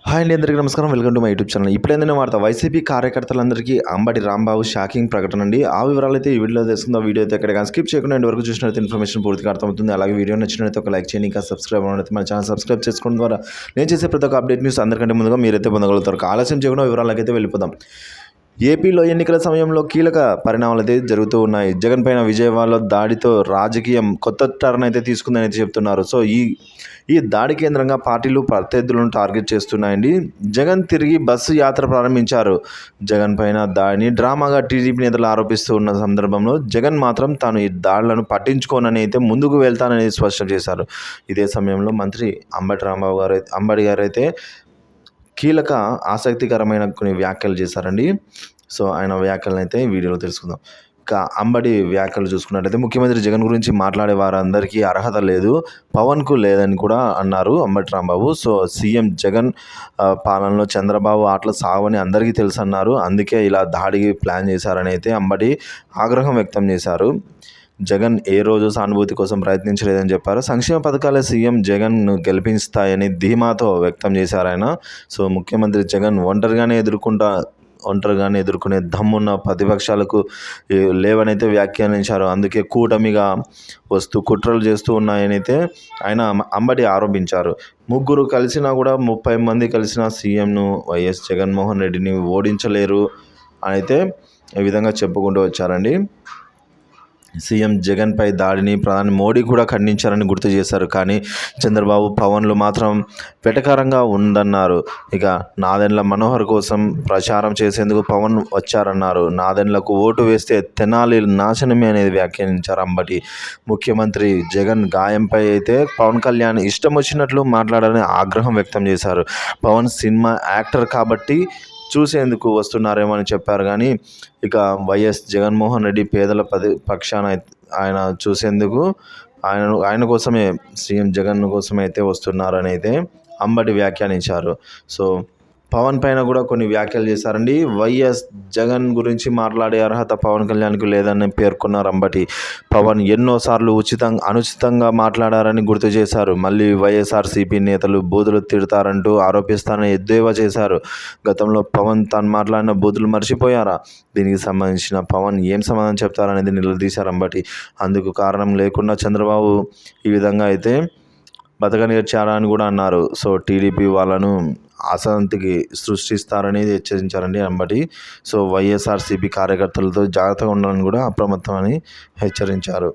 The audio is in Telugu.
హాయ్ అండి, అందరికీ నమస్కారం. Welcome to my YouTube channel. ఇప్పుడేందైనా వార్త వైసీపీ కార్యకర్తలందరికీ అంబటి రాంబాబు షాకింగ్ ప్రకటన అండి. ఆ వివరాలు అయితే ఈ వీడియోలో తెలుసుకుందాం. వీడియో అయితే ఎక్కడ కానీ స్కిప్ చేయకుండా ఎండ్ వరకు చూసినట్టు ఇన్ఫర్మేషన్ పూర్తిగా అర్థమవుతుంది. అలాగే వీడియో నచ్చినట్లయితే ఒక లైక్ చేయండి. ఇంకా సబ్స్క్రైబ్ అవ్వడం మన ఛానల్ సబ్స్క్రైబ్ చేసుకోవడం ద్వారా నేను చేసే ప్రతి ఒక్క అప్డేట్ న్యూస్ అందరికంటే ముందుగా మీరైతే పొందగలుగుతారు. ఆలస్యం చేయకుండా వివరాలకి అయితే వెళ్ళిపోదాం. ఏపీలో ఎన్నికల సమయంలో కీలక పరిణామాలు అయితే జరుగుతూ ఉన్నాయి. జగన్ పైన విజయవాడలో దాడితో రాజకీయం కొత్త టర్న్ అయితే తీసుకుందని అయితే చెప్తున్నారు. సో ఈ దాడి కేంద్రంగా పార్టీలు ప్రత్యర్థులను టార్గెట్ చేస్తున్నాయండి. జగన్ తిరిగి బస్సు యాత్ర ప్రారంభించారు. జగన్ పైన దాడిని డ్రామాగా టీడీపీ నేతలు ఆరోపిస్తూ ఉన్న సందర్భంలో జగన్ మాత్రం తాను ఈ దాడులను పట్టించుకోనని అయితే ముందుకు వెళ్తానని స్పష్టం చేశారు. ఇదే సమయంలో మంత్రి అంబటి గారు అయితే కీలక ఆసక్తికరమైన కొన్ని వ్యాఖ్యలు చేశారండి. సో ఆయన వ్యాఖ్యలను అయితే వీడియోలో తెలుసుకుందాం. ఇక అంబటి వ్యాఖ్యలు చూసుకున్నట్లయితే ముఖ్యమంత్రి జగన్ గురించి మాట్లాడే వారందరికీ అర్హత లేదు, పవన్కు లేదని కూడా అన్నారు అంబటి రాంబాబు. సో సీఎం జగన్ పాలనలో చంద్రబాబు ఆటలు సాగవని అందరికీ తెలుసు అన్నారు. అందుకే ఇలా దాడికి ప్లాన్ చేశారని అయితే అంబటి ఆగ్రహం వ్యక్తం చేశారు. జగన్ ఏ రోజు సానుభూతి కోసం ప్రయత్నించలేదని చెప్పారు. సంక్షేమ పథకాలే సీఎం జగన్ను గెలిపిస్తాయని ధీమాతో వ్యక్తం చేశారు ఆయన. సో ముఖ్యమంత్రి జగన్ ఒంటరిగానే ఎదుర్కొనే దమ్మున్న ప్రతిపక్షాలకు లేవనైతే వ్యాఖ్యానించారు. అందుకే కూటమిగా వస్తూ కుట్రలు చేస్తూ ఉన్నాయనైతే ఆయన అంబటి ఆరోపించారు. ముగ్గురు కలిసినా కూడా 30 మంది కలిసిన సీఎంను వైఎస్ జగన్మోహన్ రెడ్డిని ఓడించలేరు అయితే ఈ విధంగా చెప్పుకుంటూ వచ్చారండి. సీఎం జగన్పై దాడిని ప్రధాని మోడీ కూడా ఖండించారని గుర్తు చేశారు. కానీ చంద్రబాబు, పవన్లు మాత్రం వెటకారంగా ఉందన్నారు. ఇక నాదెండ్ల మనోహర్ కోసం ప్రచారం చేసేందుకు పవన్ వచ్చారన్నారు. నాదెండ్లకు ఓటు వేస్తే తెనాలి నాశనమే అనేది వ్యాఖ్యానించారు అంబటి. ముఖ్యమంత్రి జగన్ గాయంపై అయితే పవన్ కళ్యాణ్ ఇష్టం వచ్చినట్లు మాట్లాడాలని ఆగ్రహం వ్యక్తం చేశారు. పవన్ సినిమా యాక్టర్ కాబట్టి చూసేందుకు వస్తున్నారేమో అని చెప్పారు. కానీ ఇక వైఎస్ జగన్మోహన్ రెడ్డి పేదల పక్షాన ఆయన చూసేందుకు ఆయన కోసమే, సీఎం జగన్ కోసమే అయితే వస్తున్నారని అయితే అంబటి వ్యాఖ్యానించారు. సో పవన్ పైన కూడా కొన్ని వ్యాఖ్యలు చేశారండి. వైఎస్ జగన్ గురించి మాట్లాడే అర్హత పవన్ కళ్యాణ్కు లేదని పేర్కొన్నారు అంబటి. పవన్ ఎన్నోసార్లు అనుచితంగా మాట్లాడారని గుర్తు చేశారు. మళ్ళీ వైఎస్ఆర్సీపీ నేతలు బూతులు తిడతారంటూ ఆరోపిస్తారని ఎద్దేవా చేశారు. గతంలో పవన్ తాను మాట్లాడిన బూతులు మర్చిపోయారా? దీనికి సంబంధించిన పవన్ ఏం సమాధానం చెప్తారనేది నిలదీశారు అంబటి. అందుకు కారణం లేకుండా చంద్రబాబు ఈ విధంగా అయితే బతకనేర్చారా అని కూడా అన్నారు. సో టీడీపీ వాళ్ళను అశాంతికి సృష్టిస్తారని హెచ్చరించారండి అంబటి. సో వైఎస్ఆర్సీపీ కార్యకర్తలతో జాగ్రత్తగా ఉండాలని కూడా అప్రమత్తమని హెచ్చరించారు.